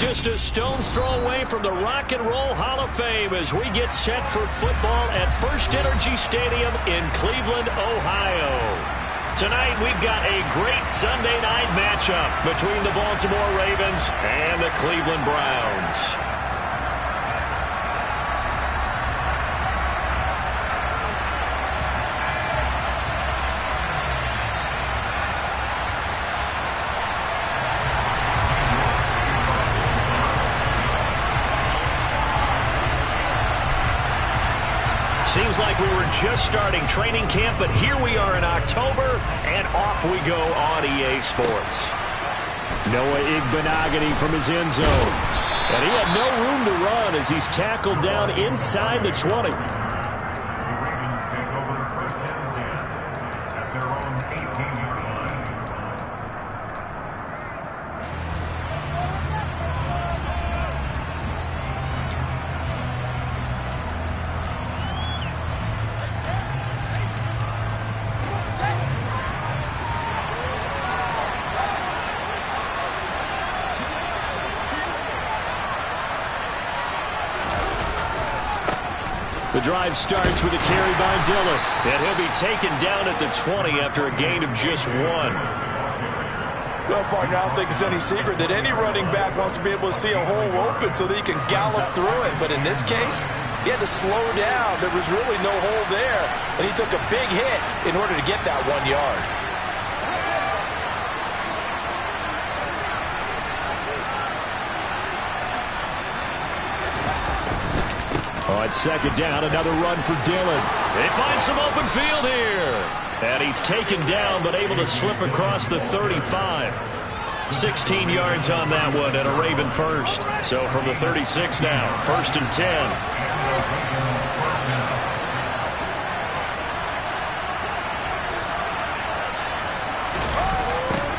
just a stone's throw away from the Rock and Roll Hall of Fame as we get set for football at First Energy Stadium in Cleveland, Ohio. Tonight, we've got a great Sunday night matchup between the Baltimore Ravens and the Cleveland Browns. Seems like we were just starting training camp, but here we are in October, and off we go on EA Sports. Noah Igbenogany from his end zone. And he had no room to run as he's tackled down inside the 20. The drive starts with a carry by Dillon. And he'll be taken down at the 20 after a gain of just 1. Well, partner, I don't think it's any secret that any running back wants to be able to see a hole open so that he can gallop through it. But in this case, he had to slow down. There was really no hole there. And he took a big hit in order to get that 1 yard. On second down, another run for Dillon. They find some open field here. And he's taken down, but able to slip across the 35. 16 yards on that one, and a Raven first. So from the 36 now, 1st and 10.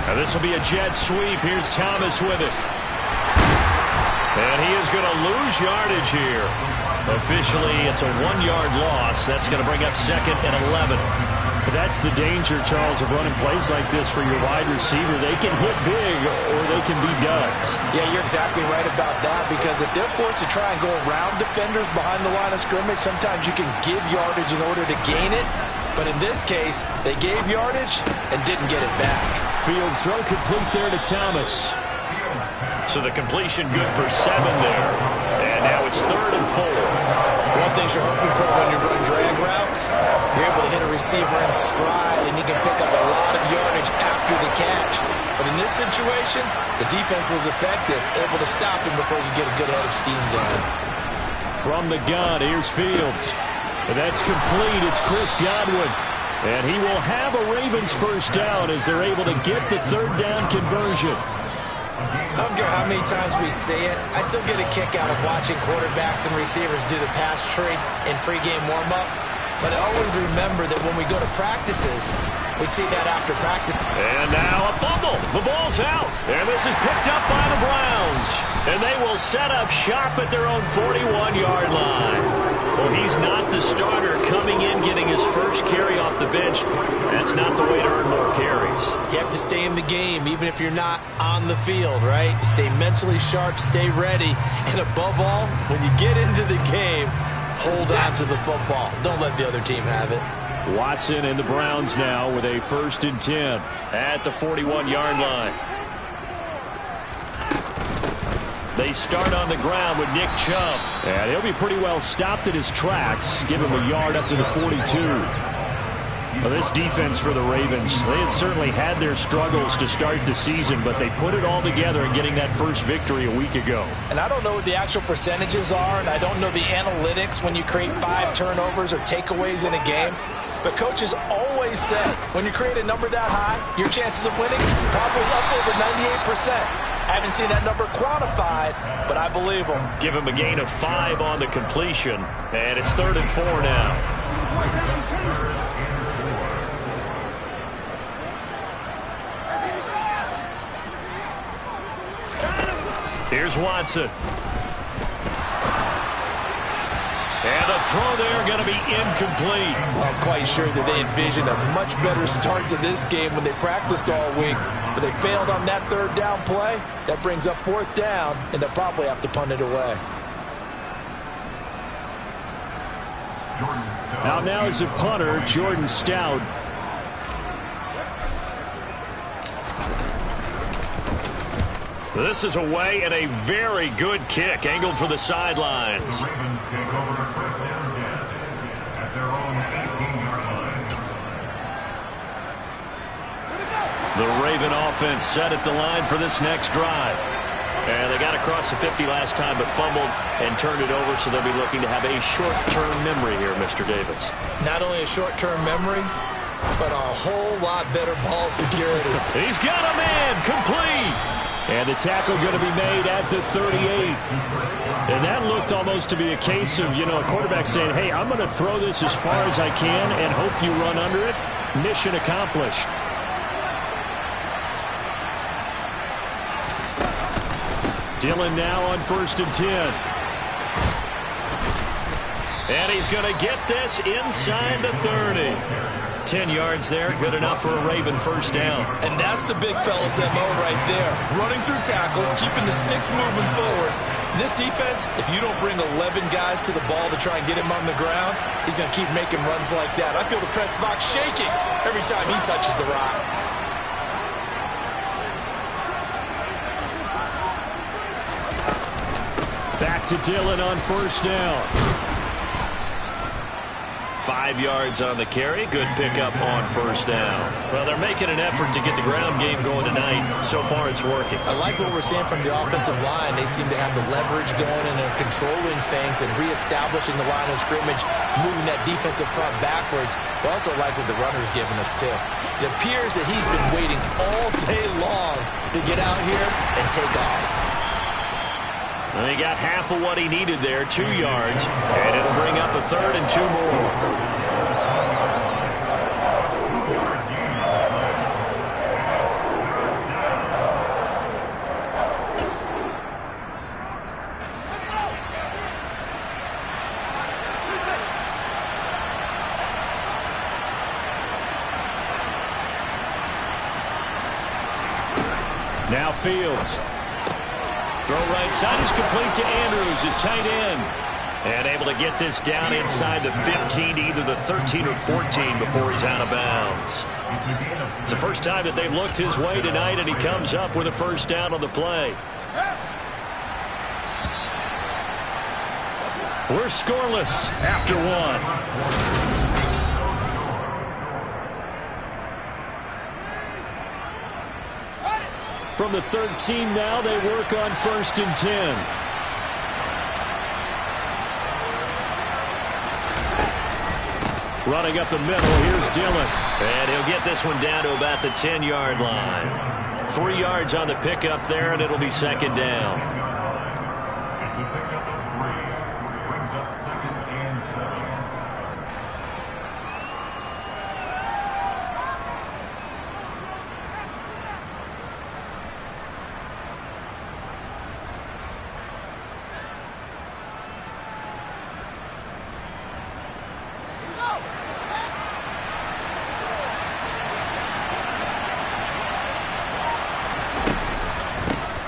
Now this will be a jet sweep. Here's Thomas with it. And he is going to lose yardage here. Officially, it's a 1-yard loss. That's going to bring up 2nd and 11. But that's the danger, Charles, of running plays like this for your wide receiver. They can hit big or they can be duds. Yeah, you're exactly right about that, because if they're forced to try and go around defenders behind the line of scrimmage, sometimes you can give yardage in order to gain it. But in this case, they gave yardage and didn't get it back. Field throw complete there to Thomas. So the completion good for 7 there. And now it's 3rd and 4. One thing you're hoping for when you run drag routes, you're able to hit a receiver in stride, and he can pick up a lot of yardage after the catch. But in this situation, the defense was effective, able to stop him before you get a good head of steam going. From the gun, here's Fields. And that's complete. It's Chris Godwin. And he will have a Ravens first down as they're able to get the 3rd down conversion. I don't care how many times we say it, I still get a kick out of watching quarterbacks and receivers do the pass tree in pregame warm-up. But I always remember that when we go to practices, we see that after practice. And now a fumble. The ball's out. And this is picked up by the Browns. And they will set up shop at their own 41-yard line. Well, he's not the starter coming in, getting his first carry off the bench. That's not the way to earn more carries. You have to stay in the game, even if you're not on the field, right? Stay mentally sharp, stay ready. And above all, when you get into the game, hold on to the football. Don't let the other team have it. Watson and the Browns now with a 1st and 10 at the 41-yard line. They start on the ground with Nick Chubb. And he'll be pretty well stopped at his tracks. Give him a yard up to the 42. Well, this defense for the Ravens, they had certainly had their struggles to start the season, but they put it all together in getting that first victory a week ago. And I don't know what the actual percentages are, and I don't know the analytics when you create 5 turnovers or takeaways in a game. But coaches always said, when you create a number that high, your chances of winning probably up over 98%. I haven't seen that number quantified, but I believe them. Give him a gain of 5 on the completion, and it's 3rd and 4 now. Here's Watson. And the throw there going to be incomplete. Well, I'm quite sure that they envisioned a much better start to this game when they practiced all week. But they failed on that third down play. That brings up fourth down, and they'll probably have to punt it away. Out now is a punter, Jordan Stout. This is away and a very good kick, angled for the sidelines. The Ravens take over first down at their own 18-yard line. The Raven offense set at the line for this next drive. And they got across the 50 last time, but fumbled and turned it over, so they'll be looking to have a short-term memory here, Mr. Davis. Not only a short-term memory, but a whole lot better ball security. He's got a man, complete. And the tackle going to be made at the 38. And that looked almost to be a case of, a quarterback saying, hey, I'm going to throw this as far as I can and hope you run under it. Mission accomplished. Dillon now on 1st and 10. And he's going to get this inside the 30. 10 yards there, good enough for a Raven first down. And that's the big fella's MO right there. Running through tackles, keeping the sticks moving forward. This defense, if you don't bring 11 guys to the ball to try and get him on the ground, he's going to keep making runs like that. I feel the press box shaking every time he touches the rock. Back to Dillon on 1st down. 5 yards on the carry. Good pickup on 1st down. Well, they're making an effort to get the ground game going tonight. So far, it's working. I like what we're seeing from the offensive line. They seem to have the leverage going and they're controlling things and reestablishing the line of scrimmage, moving that defensive front backwards. But also like what the runner's giving us, too. It appears that he's been waiting all day long to get out here and take off. And he got half of what he needed there, 2 yards, and it'll bring up a 3rd and 2 more. Now Fields. Throw right side is complete to Andrews, his tight end. And able to get this down inside the 15, either the 13 or 14 before he's out of bounds. It's the first time that they've looked his way tonight, and he comes up with a first down on the play. We're scoreless after one. From the 13 now, they work on 1st and 10. Running up the middle, here's Dillon. And he'll get this one down to about the 10-yard line. 3 yards on the pickup there, and it'll be 2nd down. It's a pickup of 3. Brings up 2nd and 7.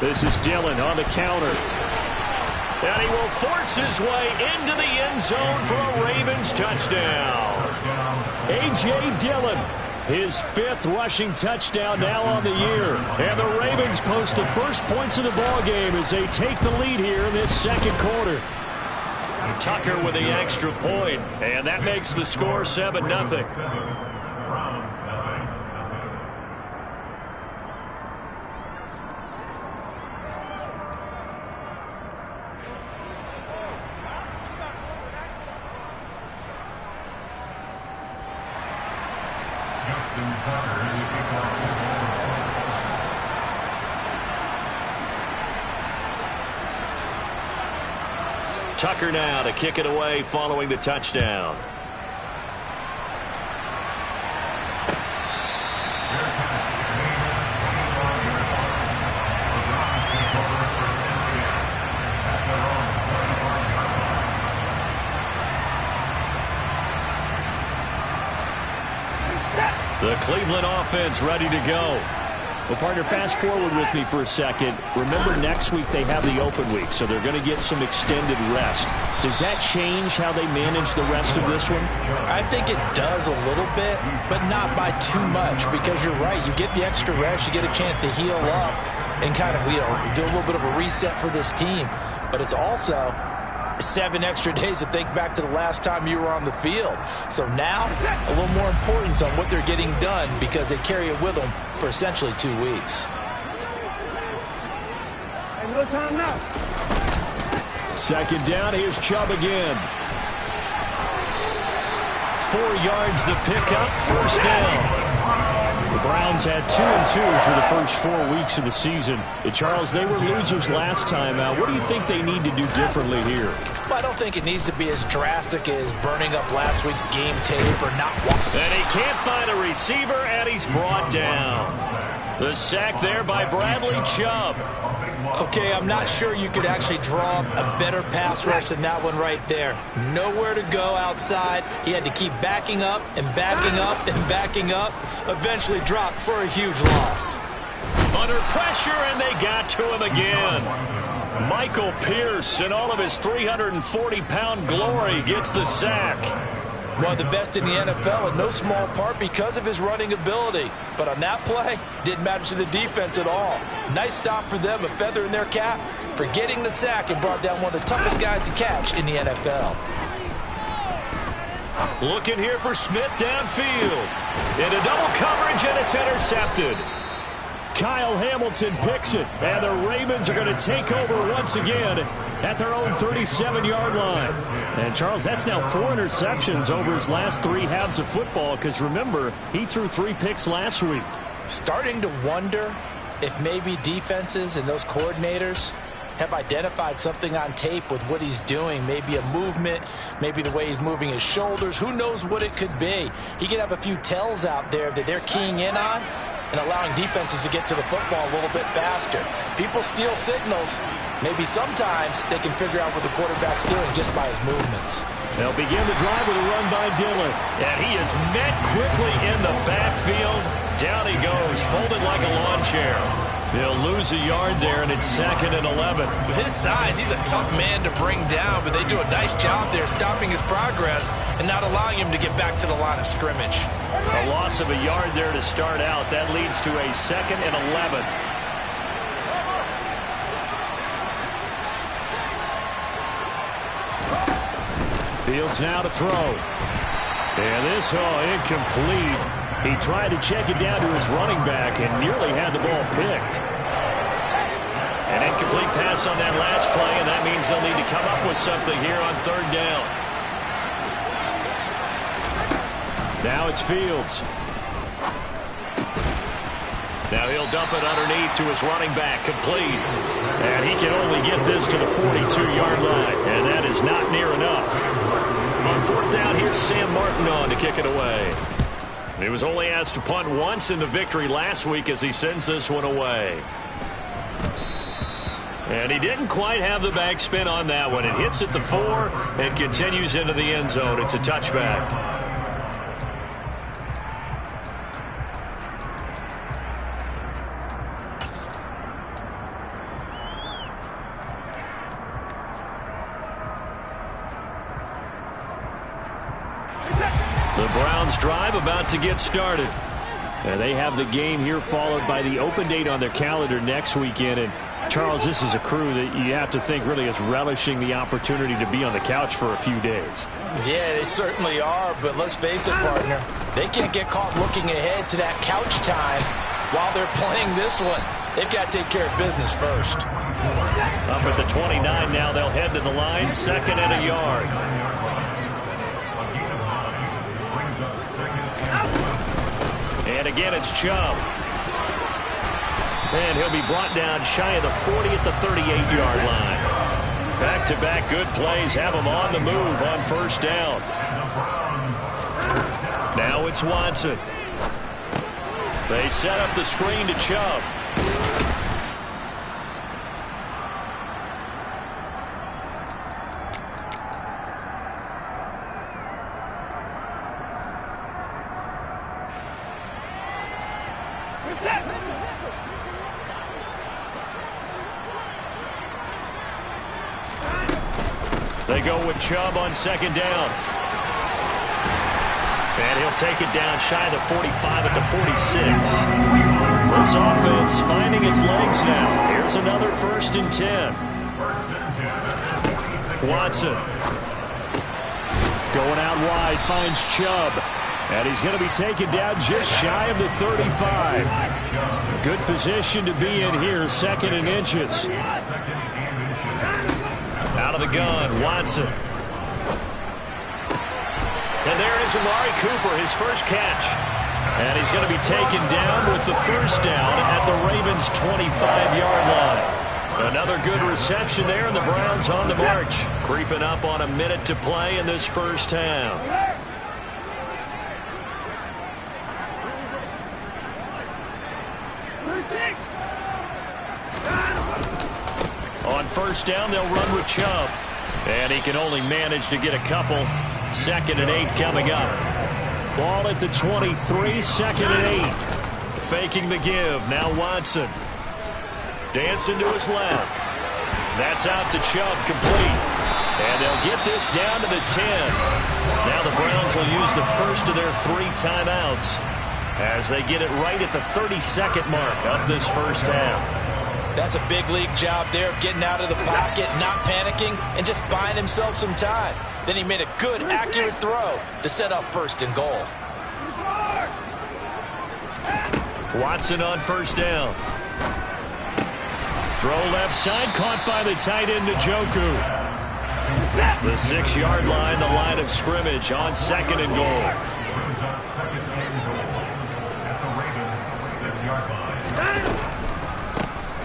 This is Dillon on the counter. And he will force his way into the end zone for a Ravens touchdown. A.J. Dillon, his 5th rushing touchdown now on the year. And the Ravens post the first points of the ballgame as they take the lead here in this 2nd quarter. Tucker with the extra point, and that makes the score 7-0. Tucker now to kick it away following the touchdown. Cleveland offense ready to go. Well, partner, fast forward with me for a second. Remember, next week they have the open week, so they're going to get some extended rest. Does that change how they manage the rest of this one? I think it does a little bit, but not by too much, because you're right. You get the extra rest, you get a chance to heal up and kind of, do a little bit of a reset for this team. But it's also 7 extra days to think back to the last time you were on the field. So now, a little more importance on what they're getting done because they carry it with them for essentially 2 weeks. No time now. Second down, here's Chubb again. 4 yards the pickup, first down. The Browns had 2-2 through the first 4 weeks of the season. Charles, they were losers last time out. What do you think they need to do differently here? Well, I don't think it needs to be as drastic as burning up last week's game tape or not walking. And he can't find a receiver, and he's brought down. The sack there by Bradley Chubb. Okay, I'm not sure you could actually draw up a better pass rush than that one right there. Nowhere to go outside. He had to keep backing up and backing up and backing up. Eventually dropped for a huge loss. Under pressure, and they got to him again. Michael Pierce, in all of his 340-pound glory, gets the sack. One of the best in the NFL, in no small part because of his running ability. But on that play, didn't matter to the defense at all. Nice stop for them, a feather in their cap for getting the sack and brought down one of the toughest guys to catch in the NFL. Looking here for Smith downfield. Into double coverage, and it's intercepted. Kyle Hamilton picks it, and the Ravens are going to take over once again at their own 37-yard line. And, Charles, that's now 4 interceptions over his last 3 halves of football because, remember, he threw 3 picks last week. Starting to wonder if maybe defenses and those coordinators have identified something on tape with what he's doing. Maybe a movement, maybe the way he's moving his shoulders. Who knows what it could be? He could have a few tells out there that they're keying in on and allowing defenses to get to the football a little bit faster. People steal signals. Maybe sometimes they can figure out what the quarterback's doing just by his movements. They'll begin the drive with a run by Dillon. And he is met quickly in the backfield. Down he goes, folded like a lawn chair. They'll lose a yard there, and it's 2nd and 11. With his size, he's a tough man to bring down, but they do a nice job there stopping his progress and not allowing him to get back to the line of scrimmage. A loss of a yard there to start out. That leads to a 2nd and 11. Fields now to throw. And this, incomplete. He tried to check it down to his running back and nearly had the ball picked. An incomplete pass on that last play, and that means they'll need to come up with something here on 3rd down. Now it's Fields. Now he'll dump it underneath to his running back, complete. And he can only get this to the 42-yard line, and that is not near enough. On 4th down, here's Sam Martin on to kick it away. He was only asked to punt once in the victory last week as he sends this one away. And he didn't quite have the backspin on that one. It hits at the 4 and continues into the end zone. It's a touchback. The Browns drive about to get started. And they have the game here followed by the open date on their calendar next weekend. And, Charles, this is a crew that you have to think really is relishing the opportunity to be on the couch for a few days. Yeah, they certainly are. But let's face it, partner, they can't get caught looking ahead to that couch time while they're playing this one. They've got to take care of business first. Up at the 29 now, they'll head to the line, 2nd and a yard. And again, it's Chubb. And he'll be brought down shy of the 40 at the 38-yard line. Back-to-back good plays have him on the move on 1st down. Now it's Watson. They set up the screen to Chubb. They go with Chubb on second down. And he'll take it down shy of the 45 at the 46. This offense finding its legs now. Here's another 1st and 10. Watson. Going out wide, finds Chubb. And he's going to be taken down just shy of the 35. Good position to be in here, 2nd and inches. Out of the gun, Watson. And there is Amari Cooper, his first catch. And he's going to be taken down with the 1st down at the Ravens' 25-yard line. Another good reception there, and the Browns on the march. Creeping up on a minute to play in this first half. On 1st down, they'll run with Chubb. And he can only manage to get a couple. 2nd and 8 coming up. Ball at the 23, 2nd and 8. Faking the give. Now Watson. Dancing to his left. That's out to Chubb, complete. And they'll get this down to the 10. Now the Browns will use the first of their 3 timeouts as they get it right at the 32nd mark of this first half. That's a big league job there of getting out of the pocket, not panicking, and just buying himself some time. Then he made a good, accurate throw to set up 1st and goal. Watson on 1st down. Throw left side, caught by the tight end Njoku. The 6-yard line, the line of scrimmage on 2nd and goal.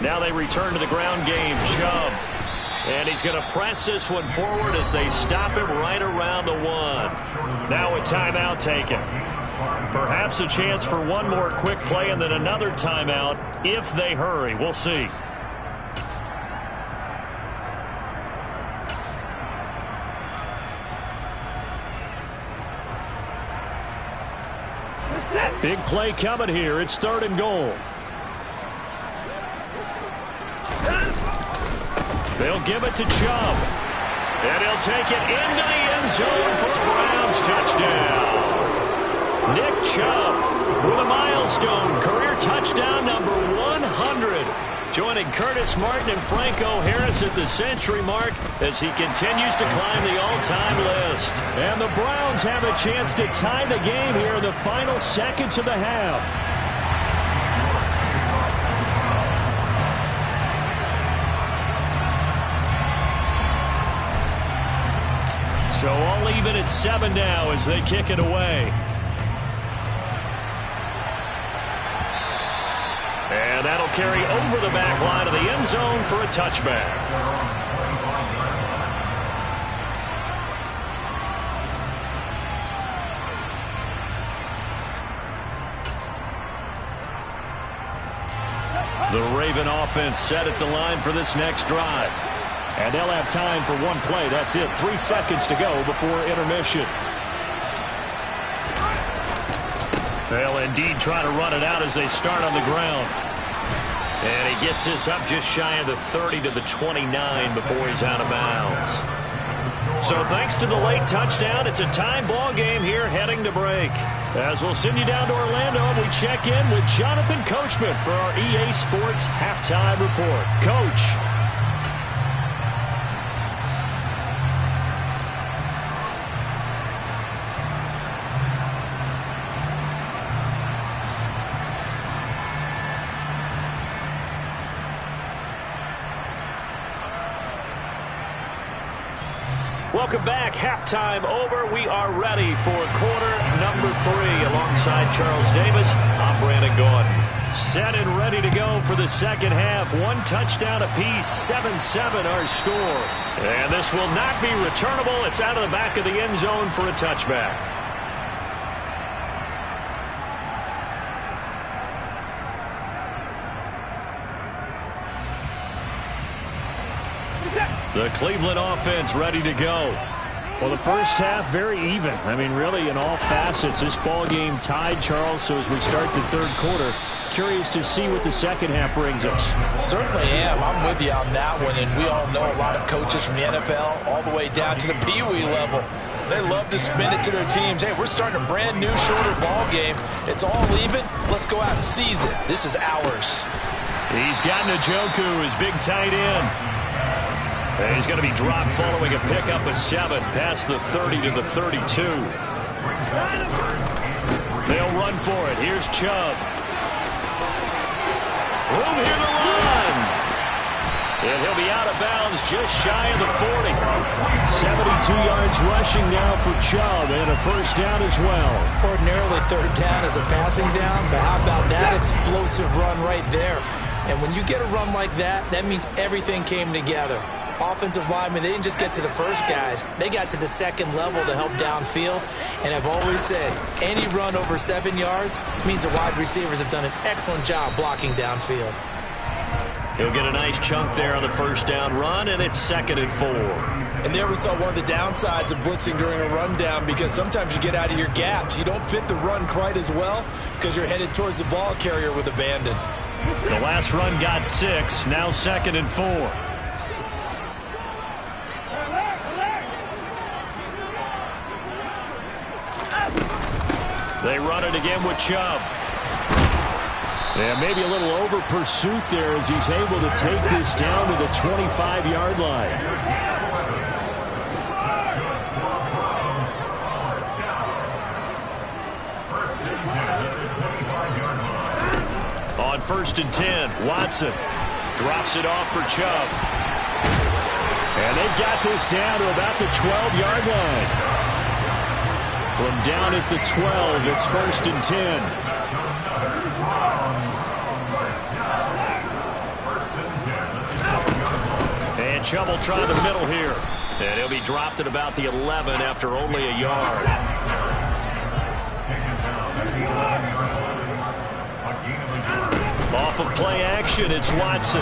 Now they return to the ground game. Chubb. And he's going to press this one forward as they stop him right around the 1. Now a timeout taken. Perhaps a chance for one more quick play and then another timeout if they hurry. We'll see. Big play coming here. It's 3rd and goal. They'll give it to Chubb. And he'll take it into the end zone for a Browns touchdown. Nick Chubb with a milestone career touchdown number 100. Joining Curtis Martin and Franco Harris at the century mark as he continues to climb the all-time list. And the Browns have a chance to tie the game here in the final seconds of the half. So all even at 7 now as they kick it away. And that'll carry over the back line of the end zone for a touchback. The Raven offense set at the line for this next drive. And they'll have time for one play. That's it. 3 seconds to go before intermission. They'll indeed try to run it out as they start on the ground. And he gets this up just shy of the 30 to the 29 before he's out of bounds. So thanks to the late touchdown, it's a tie ball game here heading to break. As we'll send you down to Orlando, we check in with Jonathan Coachman for our EA Sports Halftime Report. Coach. Welcome back. Halftime over. We are ready for quarter number 3 alongside Charles Davis. I'm Brandon Gordon. Set and ready to go for the second half. 1 touchdown apiece. 7-7 our score. And this will not be returnable. It's out of the back of the end zone for a touchback. The Cleveland offense ready to go. Well, the first half very even. I mean, really in all facets. This ball game tied, Charles. So as we start the third quarter, Curious to see what the second half brings us. Certainly am. I'm with you on that one, and we all know a lot of coaches from the NFL all the way down to the Pee Wee level. They love to spin it to their teams. Hey, we're starting a brand new, shorter ball game. It's all even. Let's go out and seize it. This is ours. He's got Njoku, his big tight end. And he's going to be dropped following a pickup of 7 past the 30 to the 32. They'll run for it. Here's Chubb. Room here to run. And he'll be out of bounds just shy of the 40. 72 yards rushing now for Chubb, and a first down as well. Ordinarily, third down is a passing down, but how about that explosive run right there? And when you get a run like that, that means everything came together. Offensive linemen, they didn't just get to the first guys. They got to the second level to help downfield. And I've always said, any run over 7 yards means the wide receivers have done an excellent job blocking downfield. He'll get a nice chunk there on the first down run, and it's 2nd and 4. And there we saw one of the downsides of blitzing during a rundown, because sometimes you get out of your gaps. You don't fit the run quite as well because you're headed towards the ball carrier with abandon. The last run got 6, now 2nd and 4. They run it again with Chubb. Yeah, maybe a little over pursuit there as he's able to take this down to the 25-yard line. On 1st and 10, Watson drops it off for Chubb. And they've got this down to about the 12-yard line. From down at the 12, it's 1st and 10. And Chubb will try the middle here. And he'll be dropped at about the 11 after only a yard. Off of play action, it's Watson.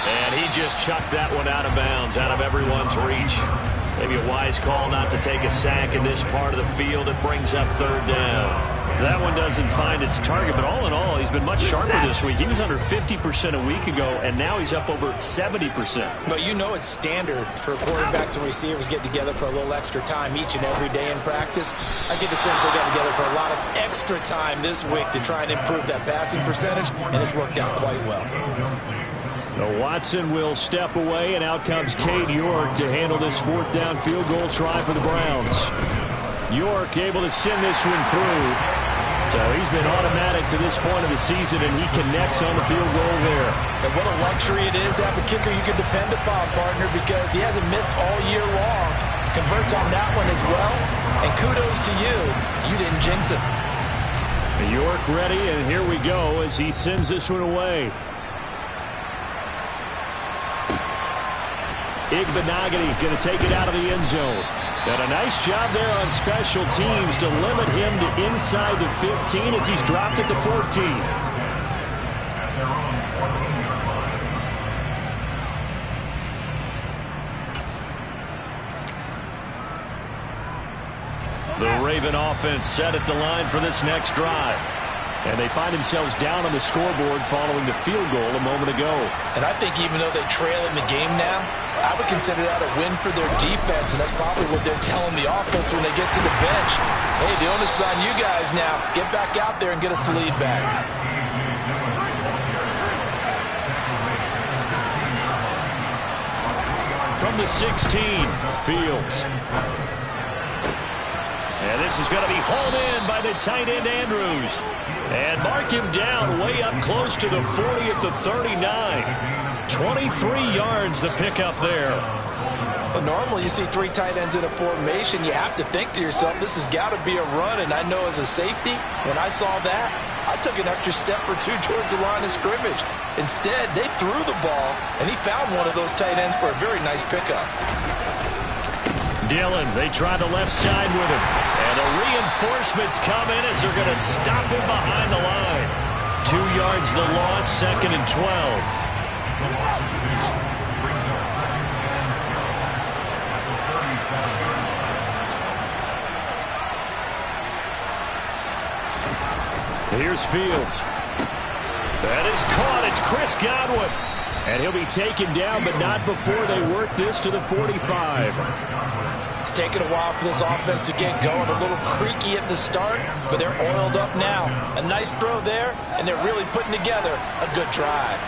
And he just chucked that one out of bounds, out of everyone's reach. Maybe a wise call not to take a sack in this part of the field. It brings up 3rd down. That one doesn't find its target, but all in all, he's been much sharper this week. He was under 50% a week ago, and now he's up over 70%. But you know it's standard for quarterbacks and receivers get together for a little extra time each and every day in practice. I get the sense they got together for a lot of extra time this week to try and improve that passing percentage, and it's worked out quite well. Now Watson will step away, and out comes Cade York to handle this 4th down field goal try for the Browns. York able to send this one through. So he's been automatic to this point of the season, and he connects on the field goal there. And what a luxury it is to have a kicker you can depend upon, partner, because he hasn't missed all year long. Converts on that one as well. And kudos to you. You didn't jinx it. York ready, and here we go as he sends this one away. Igbenogany going to take it out of the end zone. And a nice job there on special teams to limit him to inside the 15 as he's dropped at the 14. The Raven offense set at the line for this next drive. And they find themselves down on the scoreboard following the field goal a moment ago. And I think even though they trail in the game now, I would consider that a win for their defense, and that's probably what they're telling the offense when they get to the bench. Hey, the onus is on you guys now. Get back out there and get us the lead back. From the 16, Fields. And this is going to be hauled in by the tight end Andrews. And mark him down way up close to the 40 at the 39. 23 yards the pickup there. But normally you see 3 tight ends in a formation. You have to think to yourself, this has got to be a run. And I know as a safety, when I saw that, I took an extra step or 2 towards the line of scrimmage. Instead, they threw the ball, and he found one of those tight ends for a very nice pickup. Dillon, they try the left side with him. And the reinforcements come in as they're going to stop him behind the line. 2 yards the loss, 2nd and 12. Here's Fields. That is caught. It's Chris Godwin. And he'll be taken down, but not before they work this to the 45. It's taken a while for this offense to get going. A little creaky at the start, but they're oiled up now. A nice throw there, and they're really putting together a good drive.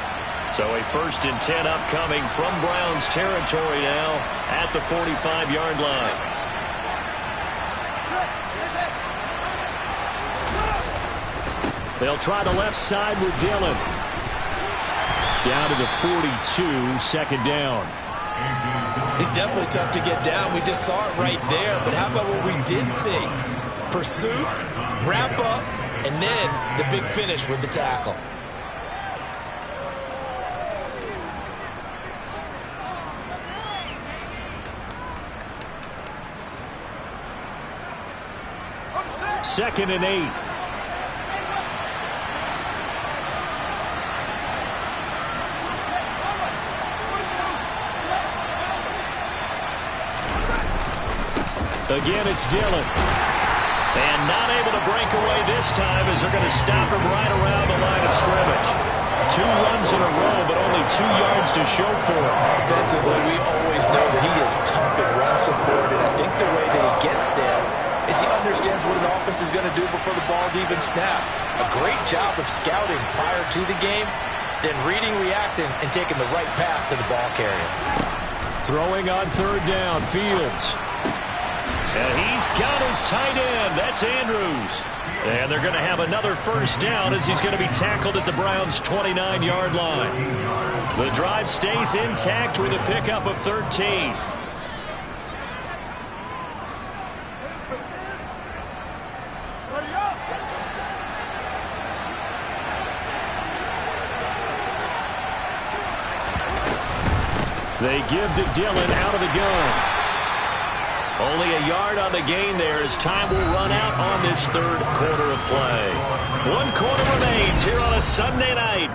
So a 1st and 10 upcoming from Browns territory now at the 45-yard line. They'll try the left side with Dillon. Down to the 42, second down. He's definitely tough to get down. We just saw it right there. But how about what we did see? Pursuit, wrap up, and then the big finish with the tackle. Second and 8. Again, it's Dillon. And not able to break away this time as they're going to stop him right around the line of scrimmage. 2 runs in a row, but only 2 yards to show for it. Defensively, we always know that he is tough and run support, and I think the way that he gets there is he understands what an offense is going to do before the ball's even snapped. A great job of scouting prior to the game, then reading, reacting, and taking the right path to the ball carrier. Throwing on 3rd down, Fields. And he's got his tight end. That's Andrews. And they're going to have another 1st down as he's going to be tackled at the Browns' 29-yard line. The drive stays intact with a pickup of 13. They give to Dillon out of the gun. Only a yard on the gain there as time will run out on this 3rd quarter of play. 1 quarter remains here on a Sunday night.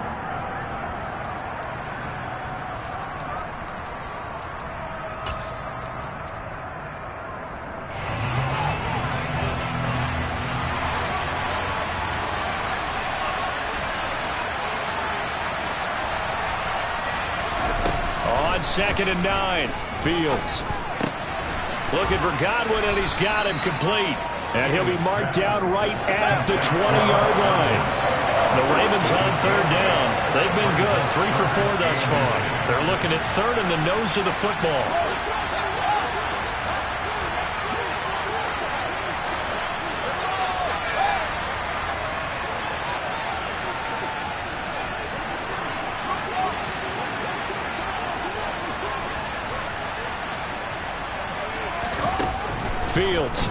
On 2nd and 9, Fields. Looking for Godwin, and he's got him complete. And he'll be marked down right at the 20-yard line. The Ravens on 3rd down. They've been good, 3 for 4 thus far. They're looking at 3rd in the nose of the football. Fields.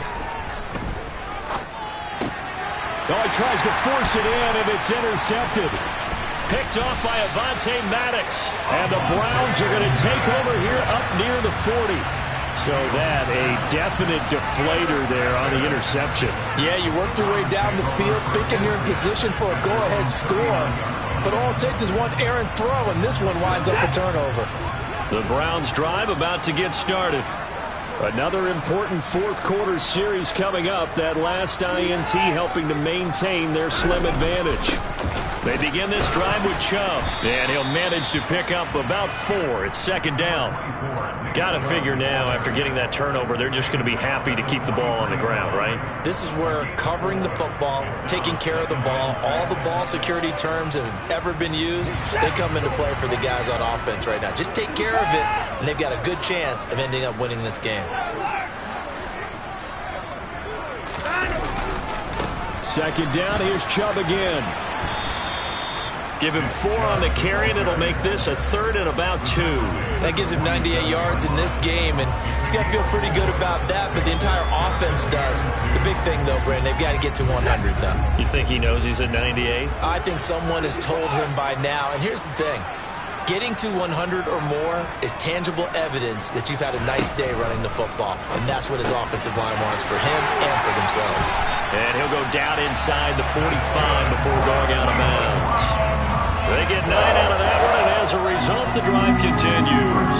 Oh, he tries to force it in, and it's intercepted. Picked off by Avonte Maddox. And the Browns are going to take over here up near the 40. So that, a definite deflator there on the interception. Yeah, you work your way down the field thinking you're in position for a go-ahead score. But all it takes is one errant throw, and this one winds up a turnover. The Browns drive about to get started. Another important 4th quarter series coming up. That last INT helping to maintain their slim advantage. They begin this drive with Chubb, and he'll manage to pick up about 4. It's 2nd down. Got to figure now, after getting that turnover, they're just going to be happy to keep the ball on the ground, right? This is where covering the football, taking care of the ball, all the ball security terms that have ever been used, they come into play for the guys on offense right now. Just take care of it, and they've got a good chance of ending up winning this game. 2nd down, here's Chubb again. Give him 4 on the carry, and it'll make this a 3rd and about 2. That gives him 98 yards in this game, and he's got to feel pretty good about that, but the entire offense does. The big thing, though, Brandon, they've got to get to 100, though. You think he knows he's at 98? I think someone has told him by now, and here's the thing. Getting to 100 or more is tangible evidence that you've had a nice day running the football, and that's what his offensive line wants for him and for themselves. And he'll go down inside the 45 before going out of bounds. They get 9 out of that one, and as a result, the drive continues.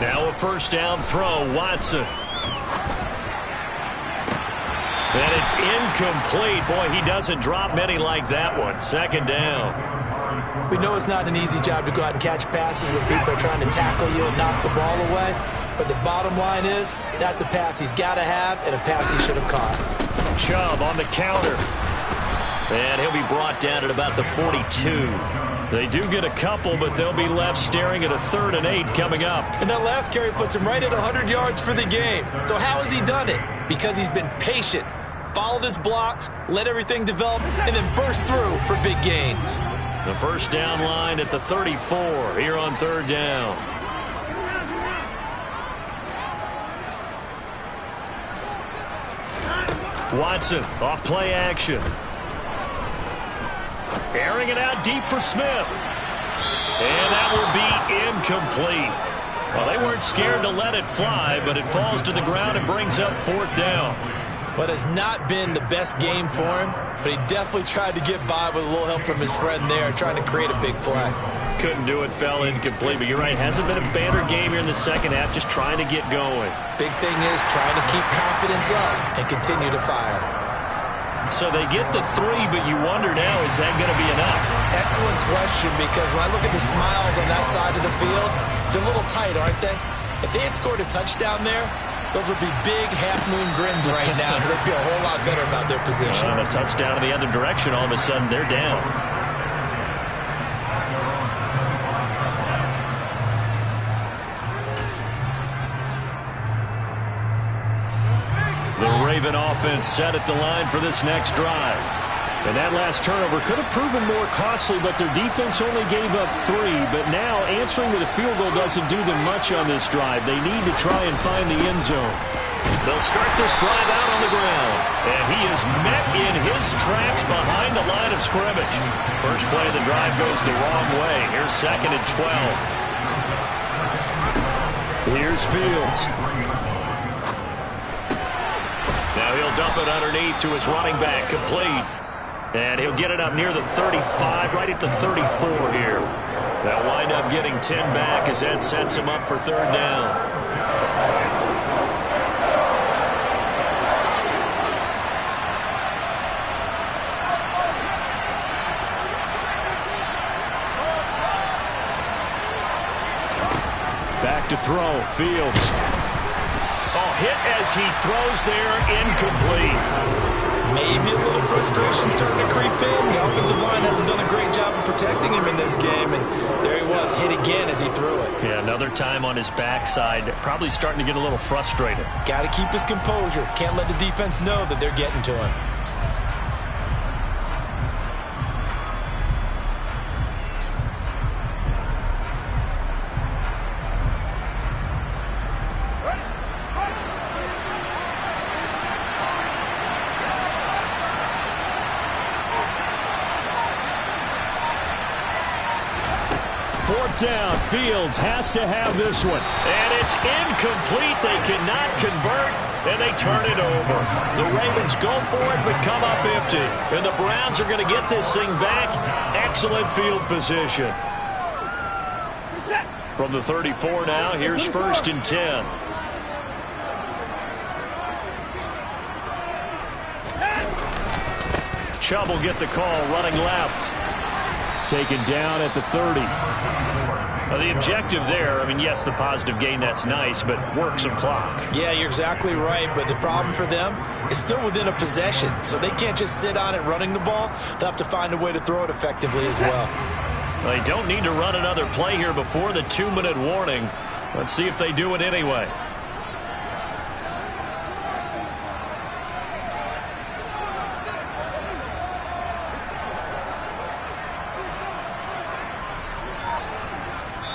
Now a 1st first down throw. Watson. And it's incomplete. Boy, he doesn't drop many like that one. Second down. We know it's not an easy job to go out and catch passes when people are trying to tackle you and knock the ball away. But the bottom line is, that's a pass he's got to have and a pass he should have caught. Chubb on the counter. And he'll be brought down at about the 42. They do get a couple, but they'll be left staring at a 3rd and 8 coming up. And that last carry puts him right at 100 yards for the game. So how has he done it? Because he's been patient, followed his blocks, let everything develop, and then burst through for big gains. The first down line at the 34 here on 3rd down. Watson off play action. Airing it out deep for Smith. And that will be incomplete. Well, they weren't scared to let it fly, but it falls to the ground and brings up 4th down. What has not been the best game for him, but he definitely tried to get by with a little help from his friend there, trying to create a big play. Couldn't do it, fell incomplete, but you're right, hasn't been a banner game here in the second half, just trying to get going. Big thing is trying to keep confidence up and continue to fire. So they get the 3, but you wonder now, is that going to be enough? Excellent question, because when I look at the smiles on that side of the field, they're a little tight, aren't they? If they had scored a touchdown there, those would be big half-moon grins right now because they feel a whole lot better about their position. On a touchdown in the other direction, all of a sudden they're down. The Raven offense set at the line for this next drive. And that last turnover could have proven more costly, but their defense only gave up 3. But now answering with a field goal doesn't do them much on this drive. They need to try and find the end zone. They'll start this drive out on the ground. And he is met in his tracks behind the line of scrimmage. First play of the drive goes the wrong way. Here's 2nd and 12. Here's Fields. Now he'll dump it underneath to his running back, complete. And he'll get it up near the 35, right at the 34 here. They'll wind up getting 10 back as that sets him up for 3rd down. Back to throw, Fields. Oh, hit as he throws there, incomplete. Maybe a little frustration starting to creep in. The offensive line hasn't done a great job of protecting him in this game, and there he was, hit again as he threw it. Yeah, another time on his backside, probably starting to get a little frustrated. Got to keep his composure. Can't let the defense know that they're getting to him. Down. Fields has to have this one. And it's incomplete. They cannot convert, and they turn it over. The Ravens go for it, but come up empty. And the Browns are going to get this thing back. Excellent field position. From the 34 now, here's 1st and 10. Chubb will get the call, running left. Taken down at the 30. The objective there, I mean, yes, the positive gain, that's nice, but work some clock. Yeah, you're exactly right, but the problem for them is still within a possession, so they can't just sit on it running the ball. They'll have to find a way to throw it effectively as well. They don't need to run another play here before the 2-minute warning. Let's see if they do it anyway.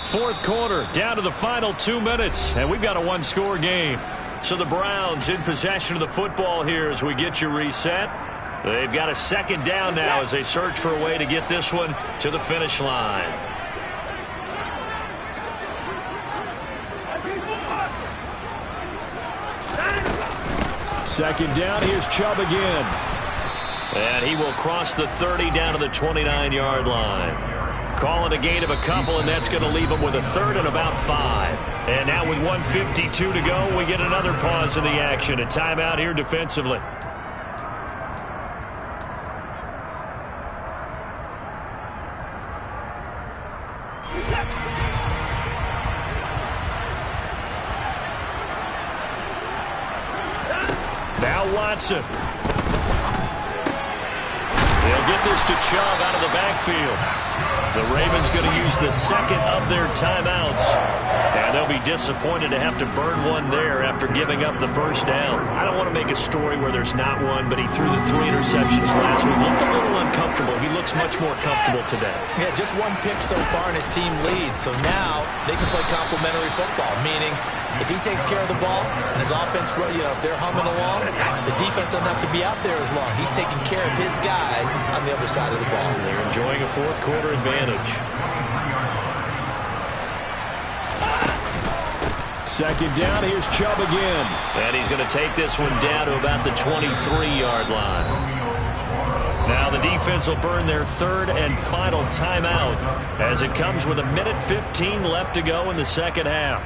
Fourth quarter, down to the final 2 minutes, and we've got a 1-score game. So the Browns in possession of the football here as we get you reset. They've got a 2nd down now as they search for a way to get this one to the finish line. Second down, here's Chubb again. And he will cross the 30 down to the 29-yard line. Calling a gain of a couple, and that's going to leave him with a 3rd and about 5. And now with 1:52 to go, we get another pause in the action. A timeout here defensively. Now Watson. They'll get this to Chubb out of the backfield. The Ravens going to use the second of their timeouts. And they'll be disappointed to have to burn one there after giving up the first down. I don't want to make a story where there's not one, but he threw the 3 interceptions last week. Looked a little uncomfortable. He looks much more comfortable today. Yeah, just one pick so far and his team leads. So now they can play complementary football, meaning if he takes care of the ball and his offense, if they're humming along, the defense doesn't have to be out there as long. He's taking care of his guys on the other side of the ball. They're enjoying a fourth quarter advantage. Second down, here's Chubb again. And he's going to take this one down to about the 23-yard line. Now the defense will burn their third and final timeout as it comes with 1:15 left to go in the second half.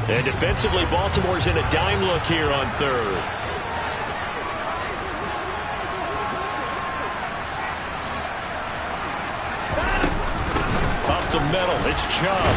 And defensively, Baltimore's in a dime look here on third. Up the middle, it's Chubb.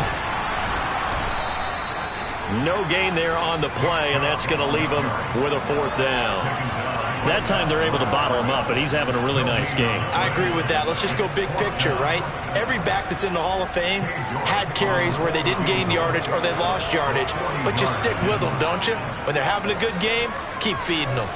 No gain there on the play, and that's going to leave him with a fourth down. That time they're able to bottle him up, but he's having a really nice game. I agree with that. Let's just go big picture, right? Every back that's in the Hall of Fame had carries where they didn't gain yardage or they lost yardage, but you stick with them, don't you? When they're having a good game, keep feeding them.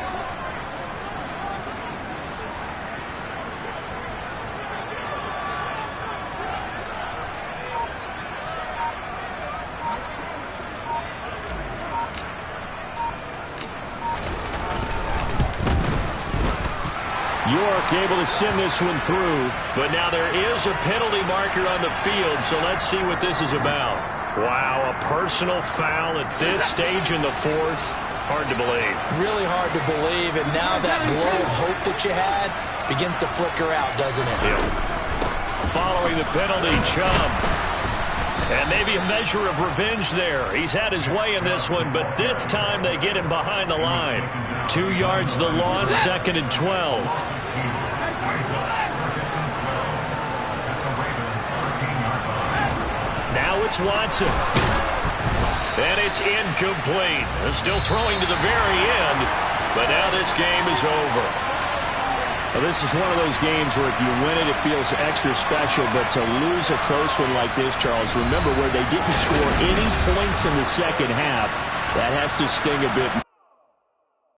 York able to send this one through. But now there is a penalty marker on the field, so let's see what this is about. Wow, a personal foul at this stage in the fourth. Hard to believe. Really hard to believe, and now that glow of hope that you had begins to flicker out, doesn't it? Yep. Following the penalty, Chubb. And maybe a measure of revenge there. He's had his way in this one, but this time they get him behind the line. 2 yards the loss, 2nd and 12. Now it's Watson. And it's incomplete. They're still throwing to the very end, but now this game is over. Well, this is one of those games where if you win it, it feels extra special. But to lose a close one like this, Charles, remember where they didn't score any points in the second half. That has to sting a bit.